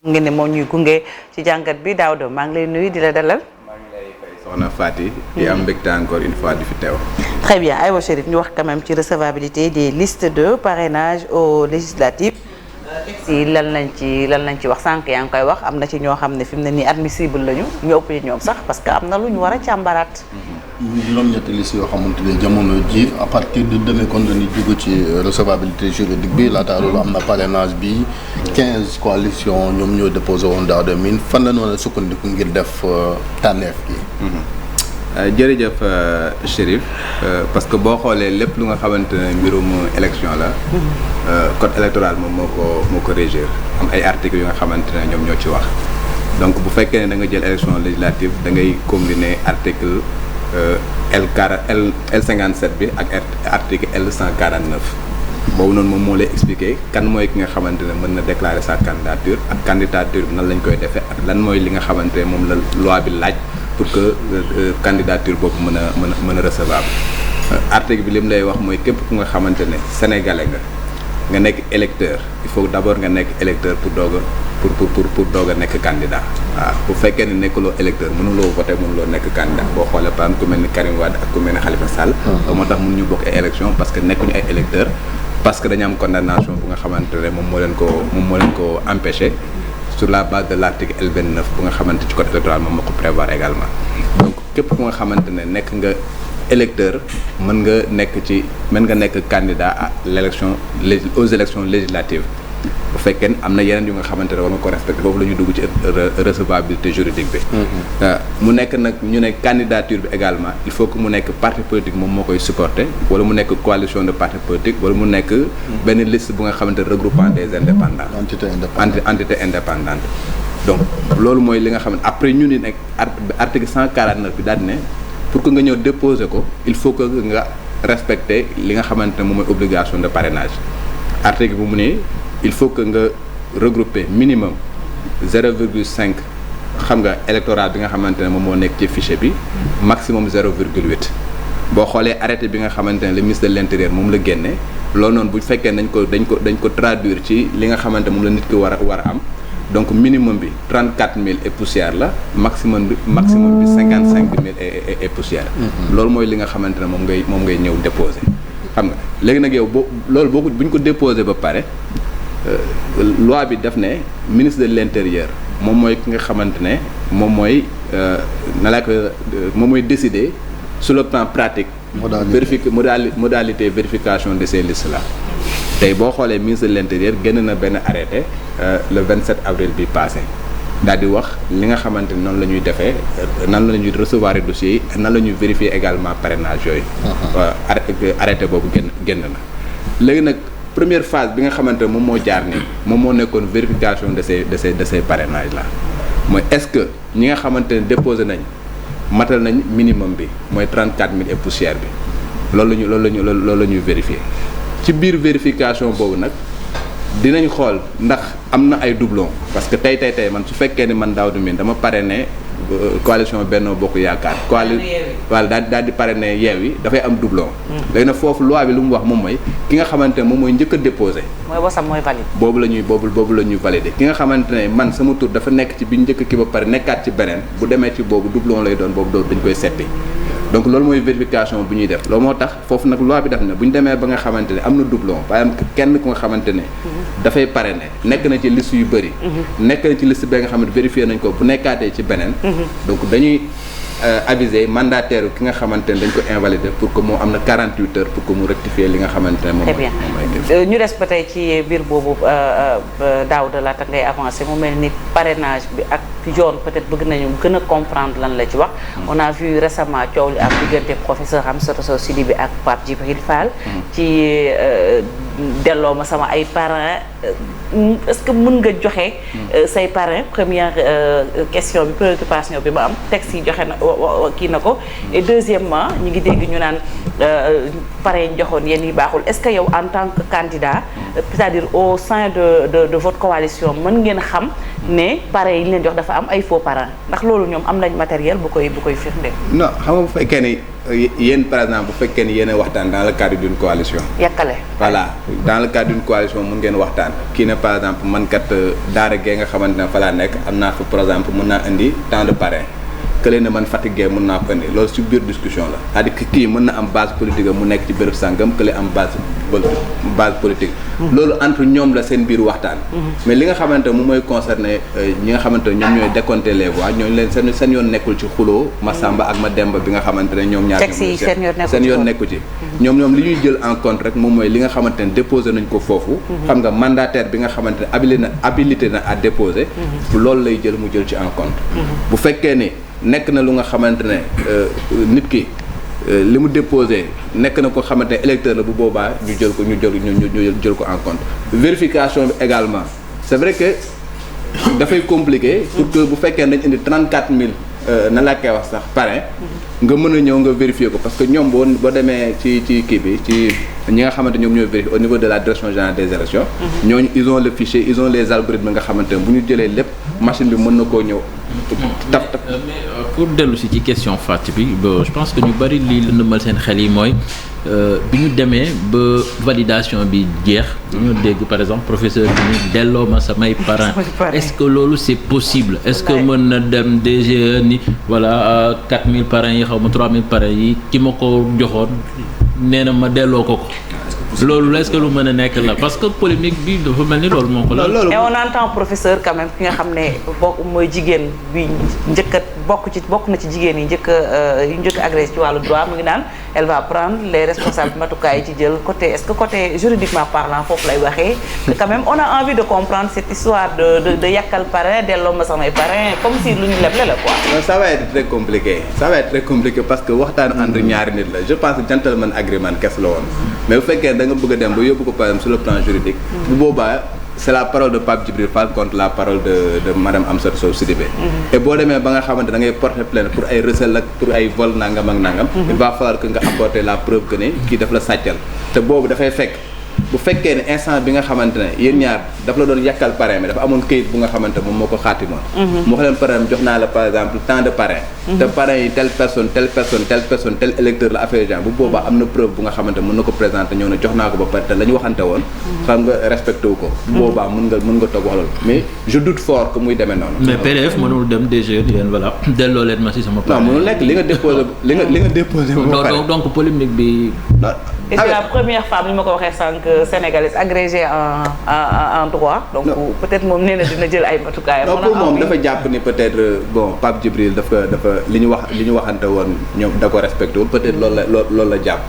ngeen ne moo ñuy gunge ci jàngat bi Daouda maa ngi lay nuyu di la dalal. maa ngi lay fay soxna Fati. di am mbégte encore une fois di fi teew. très bien aywa Chérif ñu wax quand même ci recevabilité des listes de parrainage aux législatives. si lan lañ ci wax sànq yaa ngi koy wax am na ci ñoo xam ne fi mu ne nii admissible lañu ñu ëpp ci ñoom sax parce que am na lu ñu war a càmbaraat. juróom-ñetti liste yoo xamante ne jamono ji à partir de demain kon dañuy dugg ci recevabilité juridique bi laata loolu am na parrainage bi 15 coalitions ñoom ñoo déposé woon daaw de mine fan la noonu sukkandiku ngir def tànneef gi. jërëjëf Chérif parce que boo xoolee lépp lu nga xamante ne mbirum élection la. code électoral moom moo ko régir am ay articles yu nga xamante ne ñoom ñoo ci wax donc bu fekkee ne da nga jël élection législative da ngay combiner article L57 bi ak article L149 boobu noonu moom moo lay expliquer kan mooy ki nga xamante ne mën na déclarer sa candidature ak candidature bi nan lañ koy defee ak lan mooy li nga xamante ne moom la loi bi laaj pour que candidature boobu mën a recevable article bi li mu lay wax mooy képp ku nga xamante ne sénégalais nga nekk électeur il faut d'abord nga nekk électeur pour doog a nekk candidat waaw bu fekkee ne nekkuloo électeur mënuloo voter mënuloo nekk candidat boo xoolee par exemple ku mel ni Karim Wade ak ku mel ni Khalifa Sall moo tax mënuñu bokk ay élection parce que nekkuñu ay électeur parce que dañu am condamnation bu nga xamante ne moom moo leen ko empêché sur la base de l'article L29 bu nga xamante ci code électoral moom moo ko prévoir également donc képp ku nga xamante ne nekk nga électeur mën nga nekk candidat à l'élection aux élections législatives bu fekkee ne am na yeneen yu nga xamante ne war nga ko respecté foofu la ñu dugg ci recevabilité juridique bi mu nekk nag ñu ne candidature bi également il faut que mu nekk parti politique moom moo koy supporter wala mu nekk coalition de parti politique wala mu nekk benn liste bu nga xamante ne regroupant des indépendants entité indépendante donc loolu mooy li nga xam ne après ñu ni nekk article 149 bi daal di ne pour que nga ñëw déposer ko il faut que nga respecter li nga xamante ne moom mooy obligation de parrainage article bi mu ne il faut que nga regrouper minimum 0,5 xam nga électorat bi nga xamante ne moom moo nekk ci fichier bi maximum 0,8 boo xoolee arrêté bi nga xamante ne le ministre de l'intérieur moom la génne loolu noonu bu fekkee dañ ko traduire ci li nga xamante moom la nit ki war a am donc minimum bi 34 000 et poussière la maximum bi 55 000 et poussière. loolu mooy li nga xamante ne moom ngay ñëw déposer. xam nga léegi nag yow bu ñu ko déposer ba pare loi bi def ne ministre de l'intérieur moom mooy ki nga xamante ne moom mooy moom mooy décider sur le plan pratique. modalité vérification de ces listes là. tey boo xoolee ministre de l'intérieur génn na benn arrêté le 27 avril bi passé daal di wax li nga xamante ni noonu la ñuy defee nan la ñuy recevoir dossiers yi nan la ñuy vérifier également parrainage yooyu. arrêté boobu génn na. léegi nag première phase bi nga xamante ne moom moo jaar nii moom moo nekkoon vérification de ces parrainages là mooy est-ce que ñi nga xamante ne déposé nañ matal nañ minimum bi mooy 34 000 et poussière bi loolu la ñuy vérifier. ci biir vérification boobu nag dinañ xool ndax am na ay doublons parce que tey man su fekkee ni man Daouda Mine dama parrainé coalition Benno Bokk Yaakaar. wala daal di parrainé Yewwi dafay am doublon. léegi nag foofu loi bi lu mu wax moom mooy ki nga xamante ne moom mooy njëkk a déposé. mooy bosam mooy valide. boobu la ñuy validé ki nga xamante ne man sama tur dafa nekk ci bi njëkk ki ba pare nekkaat ci beneen bu demee ci boobu doublon lay doon boobu dañ koy seppi. donc loolu mooy vérification bu ñuy def loolu moo tax foofu nag loi bi def na bu ñu demee ba nga xamante ne am na doublon par exemple kenn ku nga xamante ne dafay parrainé nekk na ci liste yu bëri nekk na ci liste ba nga xamante vérifié nañ ko bu nekkaatee ci beneen donc dañuy aviser mandataire ki nga xamante ne dañ ko invalider pour que moo am na 48 heures pour que mu rectifier li nga xamante ne moom mooy ñu des ba tey ci biir boobu Daouda laata ngay avancer mu mel ni parrainage bi ak yoon peut-être bëgg nañu gën a comprendre lan la ci wax. on a vu récemment coow li am diggante professeur Amsatou Sow Sidibé ak Pape Djibril Fall. ci delloo ma sama ay parrains est-ce que mën nga joxe. say parrains première question bi préoccupation bi ma am texte yi joxe na kii na ko. et deuxièmement ñu ngi dégg ñu naan parrains yi joxoon yéen yi baaxul est-ce que yow en tant que candidat. c'est-à-dire au sein de votre coalition mën ngeen xam ne parrains yi ñu leen jox dafa am ay faux parrains ndax loolu ñoom am nañ matériel bu koy firnde. non xam nga bu fekkee ni yéen par exemple bu fekkee ni yéen a waxtaan dans le cadre d'une coalition. yàkkale. voilà dans le cadre d'une coalition mun ngeen waxtaan kii ne par exemple man kat daara gee nga xamante ne fa laa nekk am naa fa par exemple mun naa indi tant de parrain kële ne man fatigué mun naa ko indi loolu ci biir discussion la c'est-à-dire que kii mën na am base politique mu nekk ci béréb sàngam kële am base politique. loolu entre ñoom la seen biir waxtaan. mais li nga xamante moom mooy concerné ñi nga xamante ne ñoom ñooy décompter les voix ñooñu leen seen yoon nekkul ci xuloo Massamba ak Mademba bi nga xamante ne ñoom ñaar seen yoon nekku ci ñoom li ñuy jël en compte rek moom mooy li nga xamante ne déposé nañ ko foofu xam nga mandataire bi nga xamante ne habilité na à déposer loolu lay jël mu jël ci en compte bu fekkee ni nekk na lu nga xamante ne nit ki li mu déposé nekk na ko xamante ne électeur la bu boobaa ñu jël ko en compte vérification bi également c'est vrai que dafay compliqué pour que bu fekkee dañ indi 34000 na laa koy wax sax parrain nga mën a ñëw nga vérifier ko parce que ñoom boo demee ci kii bi ci ñi nga xamante ñoom ñooy vérifier au niveau de la direction générale des élections ñooñu ils ont le fichier ils ont les algorithmes nga xamante ne bu ñu jëlee lépp machine bi mën na koo ñëw taf mais pour dellu si ci question fàtt bi je pense que ñu bari lii lëndëmal seen xel yi mooy bi ñu demee ba validation bi jeex ñu dégg par exemple professeur bi ni delloo ma samay parrain est-ce que loolu c'est possible est-ce que mën na dem DGE ni voilà 4000 parrains yi xaw ma 3000 parrains yi ki ma ko joxoon nee na ma delloo ko loolu est-ce que lu mën a nekk la parce que polémique bi dafa mel ni loolu moo ko la et on entend professeur quand même ki nga xam ne bokk mooy jigéen bi njëkk a bokk na ci jigéen yi njëkk a agressé ci wàllu droit mu ngi naan elle va prendre les responsables matukaay yi ci jël côté est-ce que côté juridiquement parlant foofu lay waxee que quand même on a envie de comprendre cette histoire de yàkkal parrain delloo ma samay parrain comme si lu ñu leble la quoi. non ça va être très compliqué parce que waxtaan entre ñaari nit la je pense que gentleman agreement kes la woon mais bu fekkee da nga bëgg a dem ba yóbbu ko par exemple sur le plan juridique bu boobaa c'est la parole de Pape Djibril Fall contre la parole de madame Amsatou Sow Sidibé et boo demee ba nga xamante da ngay porter plainte pour ay recel ak pour ay vol nangam ak nangam il va falloir que nga apporter la preuve que ne kii daf la sàccal te boobu dafay fekk bu fekkee ne instant bi nga xamante ne yéen ñaar dafa la doon yàkkal parrain mais dafa amoon këyit bu nga xamante moom moo ko xaatimoon moo xam leen parrain jox naa la par exemple tant de parrain te parrain yi telle personne tel électeur la affaire genre bu boobaa am na preuve bu nga xamante mën na ko présenter ñëw ne jox naa ko ba pare te la ñu waxante woon xam nga respecté wu ko bu boobaa mën nga toog wax loolu mais je doute fort que muy demee noonu mais PDF mënul dem DG di leen voilà delloo leen ma si sama parrain non mënul nekk li nga déposé donc polémique bi et c'est la première femme li ma ko waxee sànq sénégalaise agrégée en droit donc peut-être moom nee na dina jël ay matukaayam. non pour moom dafa jàpp ni peut-être bon Pape Djibril dafa li ñu waxante woon ñoom da ko respecté wul peut-être loolu la jàpp.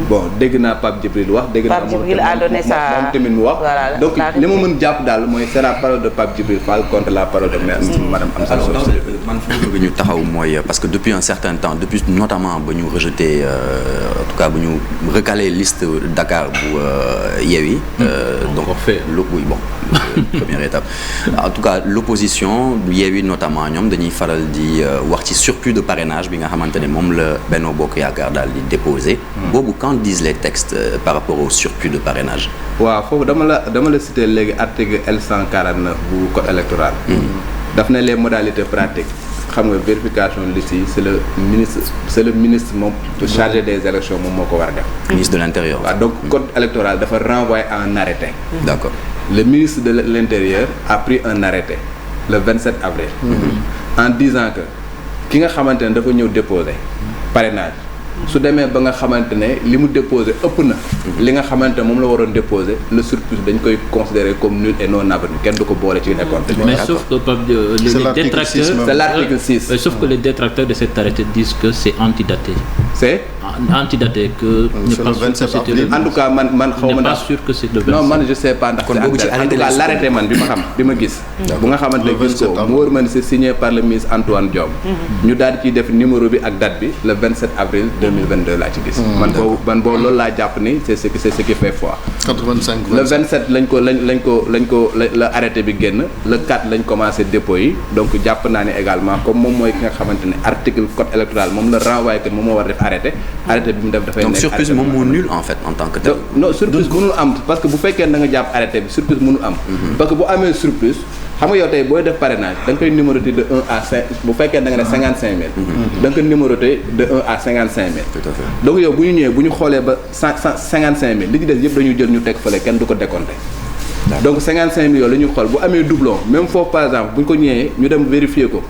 bon dégg naa Pape Djibril wax. dégg naa Pape Djibril a donné sa moom tamit mu wax. voilà donc li ma mën jàpp daal mooy c'est la parole de Pape Djibril Fall contre la parole de madame Amsatou Sow Sidibé. man fu mu bëgg ñu taxaw mooy parce que depuis un certain temps depuis notamment ba ñu rejeté en tout cas ba ñu recalé liste Dakar bu Yewwi donc oui bon première étape en tout cas l'opposition bu Yewwi notamment ñoom dañuy faral di wax ci surplus de parrainage bi nga xamante ne moom la Benno Bokk Yaakaar daal di déposé boobu qu'en disent les textes par rapport au surplus de parrainage waaw foofu dama la citer léegi article L149 bu code électoral daf ne les modalités pratiques xam nga vérification liste yi c'est le ministre moom chargé des élections moom moo ko war a def. ministre de l'intérieur. waaw donc code électoral dafa renvoyer à un arrêté. D'accord. Le ministre de l'intérieur a pris un arrêté le 27 avril. En disant que ki nga xamante ne dafa ñëw déposer parrainage su demee ba nga xamante ne li mu déposé ëpp na li nga xamante ne moom la waroon déposé le surplus dañ koy considérer comme nul et non avenu kenn du ko boole ci décompte bi. mais sauf que les détracteurs c'est l'article 6. Sauf que les détracteurs de cet arrêté disent que c'est antidaté. C'est antidaté que c'est le 27 avril. En tout cas man xaw ma pas sûr que c'est le 27. non man je sais pas ndax en tout cas l'arrêté man bi ma gis bu nga xamante ne gis ko mu wóor ma ne c'est signé par le ministre Antoine Diome ñu daal di ciy def numéro bi ak date bi le 27 avril 2022 laa ci gis man boobu loolu laa jàpp ni c'est ce qui fait foi 85 le 27 la arrêté bi génn le 4 lañ commencé dépôt yi donc jàpp naa ne également comme moom mooy ki nga xamante ne article code électoral moom la renvoyé que moom moo war a def arrêté bi mu def dafay nekk donc surplus moom moo nul en fait en tant que tel. non surplus mënul am parce que bu fekkee da nga jàpp arrêté bi surplus mënul am parce que bu amee surplus xam nga yow tey booy def parrainage da nga koy numéroter de 1 à 5 bu fekkee da nga ne 55000. da nga koy numéroter de 1 à 55000. tout à fait donc yow bu ñu ñëwee bu ñu xoolee ba 55000 li ci des yëpp dañuy jël ñu teg fële kenn du ko décompter. donc 55000 yooyu la ñuy xool bu amee doublon même foofu par exemple bu ñu ko ñëwee ñu dem vérifier ko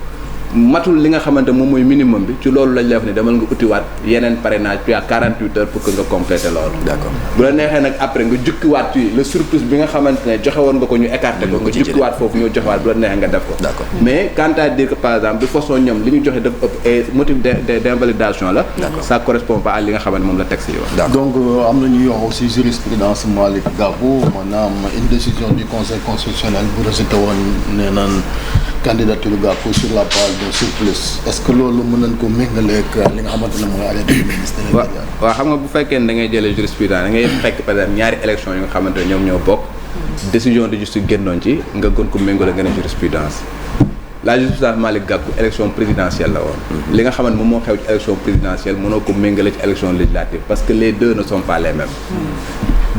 matul li nga xamante moom mooy minimum bi ci loolu lañ lay wax ne demal nga utiwaat yeneen parrainage puis à 48 heures pour que nga compléter loolu. d'accord bu la neexee nag après nga jukkiwaat ci le surplus bi nga xamante ne joxe woon nga ko ñu écarté ko nga jukkiwaat foofu ñoo joxewaat bu la neexee nga def ko. d'accord mais quant à dire que par exemple de façon ñoom li ñu joxe dafa ëpp et motif d'invalidation la. d'accord ça correspond pas à li nga xamante moom la texte yi wax. donc am na ñuy wax aussi jurisprudence Malick Gakou maanaam une décision du conseil constitutionnel bu rejeté woon nee naan candidature Gakou sur la base de surplus est-ce que loolu mën nañ ko méngaleeg li nga xamante ne mooy arrêté du ministre de l'Intérieur. waaw xam nga bu fekkee ne da ngay jëlee jurisprudence da ngay fekk par exemple ñaari élection yu nga xamante ne ñoom ñoo bokk décision de justice génnoon ci nga gën ko méngale nga ne jurisprudence la jurisprudence Malick Gakou élection présidentielle la woon. li nga xamante moom moo xew ci élection présidentielle mënoo ko méngale ci élection législative parce que les deux ne sont pas les mêmes.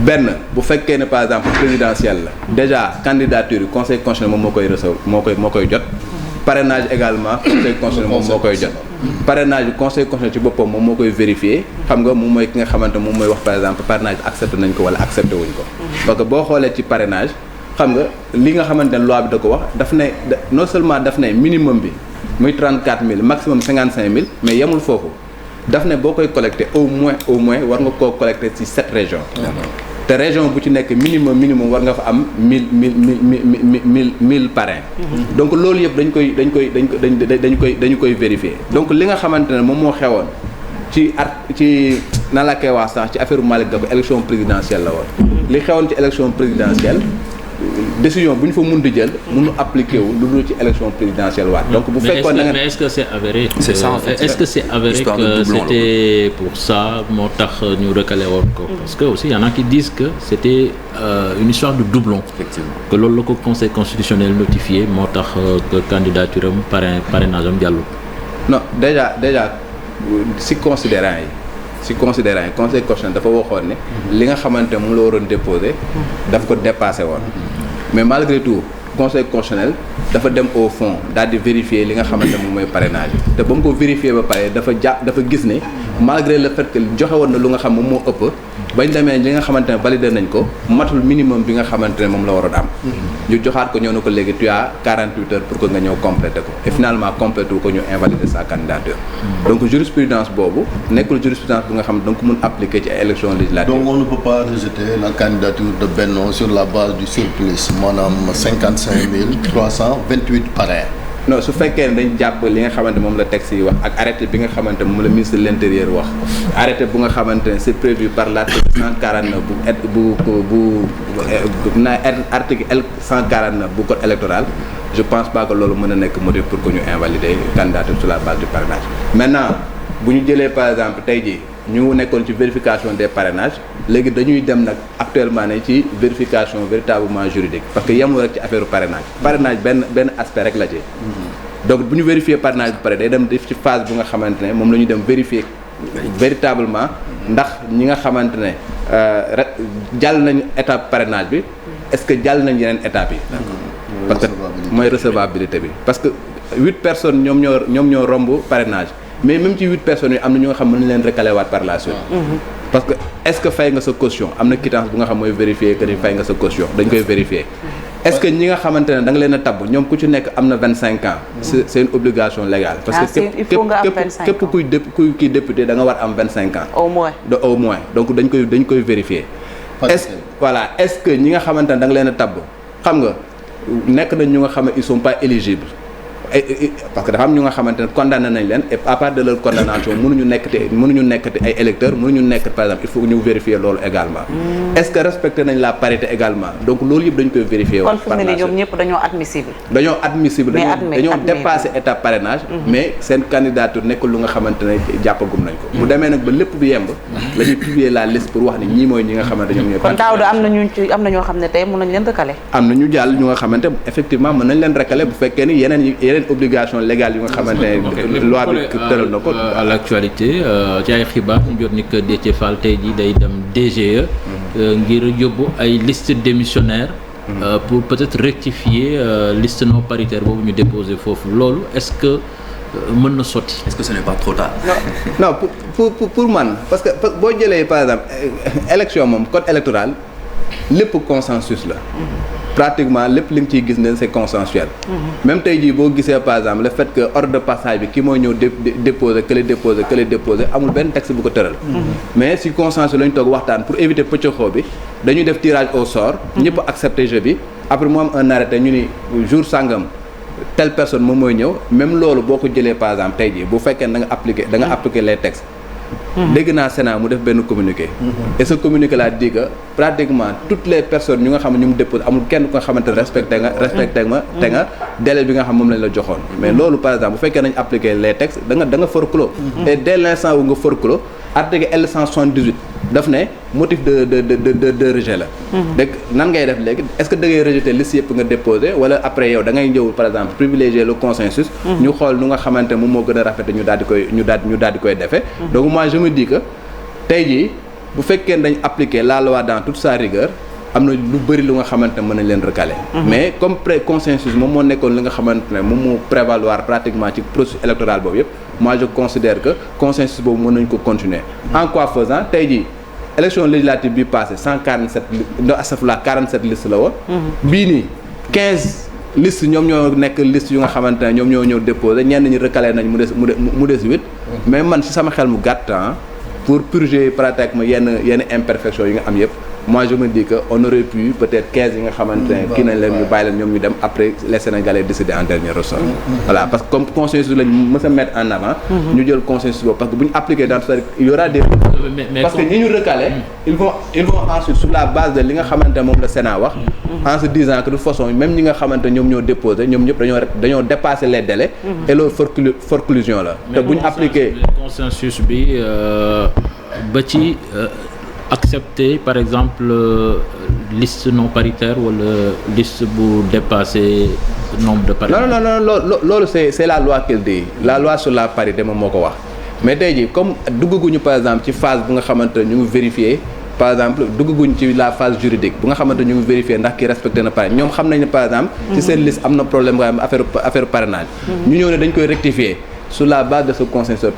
benn bu fekkee ne par exemple présidentielle la déjà candidature yi conseil constitutionnel moom moo koy recevoir moo koy jot. parrainage également conseil constitutionnel moom moo koy jot. parrainage bi conseil constitutionnel ci boppam moom moo koy vérifier xam nga moom mooy ki nga xamante moom mooy wax par exemple parrainage bi accepté nañ ko wala accepté wuñ ko. parce que boo xoolee ci parrainage xam nga li nga xamante ne loi bi da ko wax daf ne non seulement daf ne minimum bi muy 34000 maximum 55000 mais yemul foofu daf ne boo koy collecté au moins war nga koo collecté ci 7 régions. te région bu ci nekk minimum war nga fa am 1000 parrains. donc loolu yëpp dañu koy vérifier. donc li nga xamante ne moom moo xewoon ci nan la koy wax sax ci affaire Malick Gakou élection présidentielle la woon. li xewoon ci élection présidentielle décision bu ñu fa mun di jël mënu appliqué wu lu dul ci élection présidentielle waat. donc bu fekkoon na nga mais est-ce que c'est avéré. c'est ça en fait est-ce que c'est avéré que c'était pour ça moo tax ñu recalé woon ko. parce que aussi y en a qui disent que c'était une histoire de doublon. effectivement que loolu la ko conseil constitutionnel notifié moo tax que candidature am parrainage am jàllul. non déjà si considérant yi conseil constitutionnel dafa waxoon ne li nga xamante mu la waroon déposé daf ko dépassé woon mais malgré tout conseil constitutionnel dafa dem au fond daal di vérifier li nga xamante moom mooy parrainage bi te ba mu ko vérifier ba pare dafa gis ne malgré le fait que joxe woon na lu nga xam moom moo ëpp bañ demee li nga xamante ne validé nañ ko matul minimum bi nga xamante ne moom la waroon am ñu joxaat ko ñëw na ko léegi tu as 48 heures pour que nga ñëw complété ko et finalement complété wu ko ñu invalider sa candidature donc jurisprudence boobu nekkul jurisprudence bu nga xam donc mun appliquer ci ay élections législatives. donc on ne peut pas rejeter la candidature de Benno sur la base du surplus maanaam 55328 parrains. non su fekkee ne dañ jàpp li nga xamante moom la texte yi wax ak arrêté bi nga xamante moom la ministre de l'intérieur wax arrêté bu nga xamante ne c'est prévu par l'article 149 article L 149 bu code électoral je pense pas que loolu mën a nekk motif pour que ñu invalider candidature sur la base du parrainage. maintenant bu ñu jëlee par exemple tey jii ñu nekkoon ci vérification des parrainages léegi dañuy dem nag actuellement ne ci vérification véritablement juridique parce que yemul rek ci affaire parrainage benn aspect rek la ci. donc bu ñu vérifier parrainage bi pare day dem def ci phase bu nga xamante ne moom la ñu dem vérifier véritablement ndax ñi nga xamante ne jàll nañu étape parrainage bi est-ce que jàll nañ yeneen étapes yi. parce que mooy recevabilité bi parce que 8 personnes ñoom ñoo romb parrainage. mais même ci 8 personnes yi am na ñoo xam mën nañ leen recalé waat par la suite. parce que est-ce que fay nga sa caution am na quittance bu nga xam mooy vérifier que ni fay nga sa caution dañ koy vérifier. est-ce que ñi nga xamante ne da nga leen a tabb ñoom ku ci nekk am na 25 ans. c'est une obligation légale. parce que képp kuy kii député da nga war am 25 ans. au moins donc dañ koy vérifier. est-ce que ñi nga xamante ne da nga leen a tabb xam nga nekk nañ ñu nga xam ne ils sont pas éligibles. parce que dafa am ñu nga xamante ne condamné nañ leen et à part de leur condamnation mënuñu nekkati ay électeurs mënuñu nekk par exemple il faut ñu vérifier loolu également. est-ce que respecté nañ la parité également donc loolu yëpp dañu koy vérifier. kon fu mu ne ñoom ñëpp dañoo admissible. dañoo dépassé étape parrainage. mais seen candidature nekkul lu nga xamante ne jàppagum nañ ko. bu demee nag ba lépp bi yemb. la ñuy publier la liste pour wax ni ñii mooy ñi nga xamante ñoom ñooy. kon Daouda am na ñoo xam ne tey mën nañ leen recalé. am na ñu jàll ñu nga xamante effectivement mën nañ leen recalé bu fekkee ni yeneen obligation légale yu nga xamante ne loi bi tëral na ko. à l'actualité ci ay xibaar ñu jot ni que Déthié Fall tey jii day dem DGE ngir yóbbu ay liste démissionnaire pour peut-être rectifier liste non paritaire boobu ñu déposé foofu loolu est-ce que mën na sotti. Est-ce que ce n'est pas trop tard? non pour man parce que boo jëlee par exemple élection moom code électoral lépp consensus la. pratiquement lépp li nga ciy gis ne c'est consensuel. même tey jii boo gisee par exemple le fait que ordre de passage bi ki mooy ñëw déposer que les déposer amul benn texte bu ko tëral. mais si consensus lañ toog waxtaan pour éviter pëccëxoo bi dañuy def tirage au sort. ñëpp accepter jeu bi après mu am un arrêté ñu ni jour sangam telle personne moom mooy ñëw même loolu boo ko jëlee par exemple tey jii bu fekkee da nga appliquer les textes. dégg naa Sénat mu def benn communiqué. et ce communiqué là dit que pratiquement toutes les personnes ñu nga xam ne ñu mu déposé amul kenn ko nga xamante ne respecté nga délai bi nga xam moom lañ la joxoon. mais loolu par exemple bu fekkee nañ appliquer les textes da nga forclos. et dès l'instant où nga forclos article L178 daf ne motif de rejet la. dégg nan ngay def léegi est-ce que da ngay rejeter liste yëpp nga déposé wala après yow da ngay ñëw par exemple privilégier le consensus. ñu xool nu nga xamante moom moo gën a rafet ñu daal di koy defee. donc moi je me dis que tey jii bu fekkee dañ appliquer la loi dans toute sa rigueur am na lu bëri lu nga xamante ne mën nañ leen recaler. mais comme consensus moom moo nekkoon li nga xamante ne moom moo prévaloir pratiquement ci processus électoral boobu yëpp moi je considère que consensus boobu mën nañ ko continuer. en quoi faisant tey jii élection législative bi passé 47 listes la woon. bii nii 15 listes ñoom ñoo nekk liste yu nga xamante ne ñoom ñoo ñëw déposé ñenn ñi recalé nañ mu des 8. mais man ci sama xel mu gàtt pour purger pratiquement yenn imperfections yi nga am yëpp moi je me dis que on aurait pu peut-être 15 yi nga xamante ne kii nañ leen ñu bàyyi leen ñoom ñu dem après les Sénégalais décider en dernier ressort. voilà parce que comme consensus lañ mës a mettre en avant. ñu jël consensus boobu parce que bu ñu appliqué dans tout ça il y aura des parce que ñi ñu recalé ils vont ensuite sur la base de li nga xamante ne moom la Sénat wax. en se disant que de toute façon même ñi nga xamante ne ñoom ñoo déposé ñoom ñëpp dañoo dépassé les délais. et loolu forclusion la. te bu ñu appliqué consensus bi ba ci. accepter par exemple liste non paritaire wala liste bu dépasser nombre de paritaires. non loolu c'est la loi qui le dit la loi sur la parité moom moo ko wax mais tey jii comme duggaguñu par exemple ci phase bu nga xamante ne ñu ngi vérifier par exemple duggaguñu ci la phase juridique bu nga xamante ne ñu ngi vérifier ndax kii respecté na parrainage ñoom xam nañ ne par exemple. ci seen liste am na problème nga xam affaire parrainage. ñu ñëw ne dañ koy rectifier. sur la base de ce consensus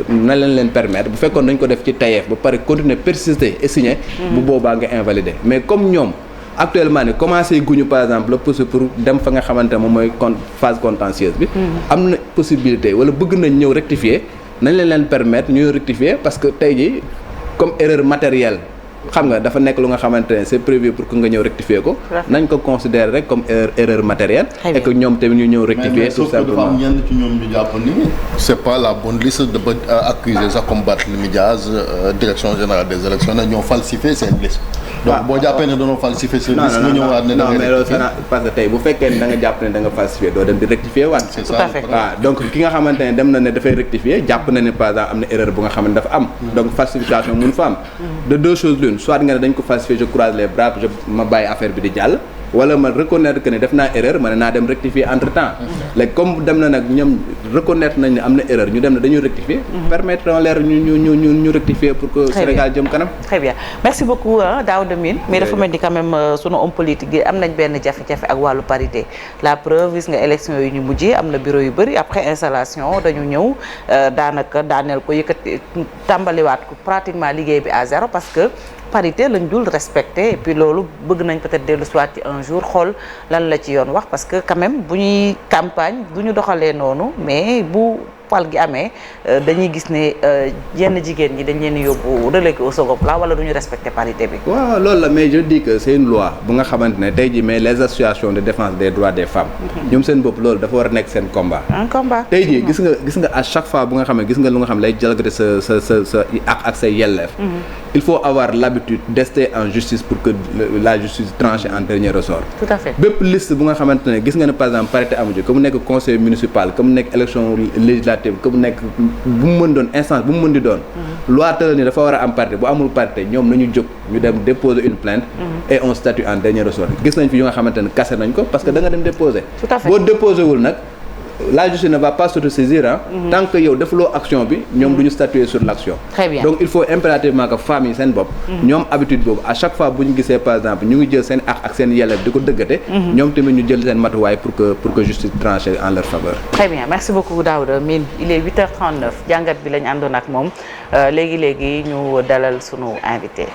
na leen permettre bu fekkoon dañ ko def ci tayeef ba pare continuer persister et signer. bu boobaa nga invalider mais comme ñoom actuellement ni commencé guñu par exemple la possible pour dem fa nga xamante ne moom mooy phase contentieuse bi. am na possibilité wala bëgg nañ ñëw rectifier nañ leen permettre ñu rectifier parce que tey jii comme erreur matérielle. xam nga dafa nekk lu nga xamante ne c'est prévu pour que nga ñëw rectifier ko. nañ ko considérer rek comme erreur matérielle. et que ñoom tamit ñu ñëw rectifier. tout simplement mais dafa am ñenn ci ñoom ñu jàpp ni c'est pas la bonne liste de ba accuser sax comme Barthélémy Diaz direction générale des élections ne ñoo falsifié seen liste. donc boo jàppee ne dañoo falsifié seen liste nga ñëwaat ne da ngay rectifier parce que tey bu fekkee ne da nga jàpp ne da nga falsifié doo dem di rectifier waat. c'est ça waaw donc ki nga xamante ne dem na ne dafay rectifier jàpp na ne par exemple am na erreur bu nga xam ne dafa am. donc falsification mun fa am. de deux choses l'une soit nga ne dañ ko falsifier je croise les bras ma bàyyi affaire bi di jàll wala ma reconnaître que ne def naa erreur ma ne naa dem rectifier entre temps léegi comme dem na nag ñoom reconnaître nañ ne am na erreur ñu dem ne dañuy rectifier permettre leer ñu rectifier pour que Sénégal jëm kanam. très bien merci beaucoup Daouda Mine mais dafa mel ni quand même sunu homme politique yi am nañ benn jafe-jafe ak wàllu parité la preuve gis nga élection yi ñu mujjee am na bureau yu bëri après installation dañu ñëw daanaka daaneel ko yëkkati tàmbaliwaat ko pratiquement liggéey bi à zéro parce que parité lañ dul respecté et puis loolu bëgg nañ peut-être dellu soit ci un jour xool lan la ci yoon wax parce que quand même bu ñuy campagne du ñu doxalee noonu mais bu pal gi amee dañuy gis ne yenn jigéen ñi dañ leen yóbbu relégué au second plan wala du ñu respecté parité bi. waaw loolu la mais je dis que c'est une loi bu nga xamante ne tey jii mais les associations de défense des droits des femmes. ñoom seen bopp loolu dafa war a nekk seen combat. un combat tey jii gis nga à chaque fois bu nga xam ne gis nga lu nga xam lay jalgati sa ak say yelleef. il faut avoir l'habitude d'ester en justice pour que la justice tranche en dernier ressort. tout à fait bépp liste bu nga xamante ne gis nga ne par exemple parité amu ci que mu nekk conseil municipal que mu nekk élection législative que mu nekk bu mu mën doon instance bu mu mën di doon. loi tëral ni dafa war a am parité bu amul parité ñoom nañu jóg ñu dem déposer une plainte. et on statue en dernier ressort gis nañ fi yu nga xamante ne kase nañ ko parce que da nga dem déposer. tout à fait boo déposé wul nag. la justice ne va pas s'autosaisir tant que yow defuloo action bi ñoom duñu statuer sur l'action. Très bien. Donc il faut impérativement que femmes yi seen bopp ñoom habitude boobu à chaque fois bu ñu gisee par exemple ñu ngi jël seen ak seen yelleef di ko dëggate ñoom tamit ñu jël seen matuwaay pour que justice tranche en leur faveur. Très bien, merci beaucoup Daouda Mine. Il est 8h39 jàngat bi lañ àndoon ak moom léegi ñu dalal sunu invité.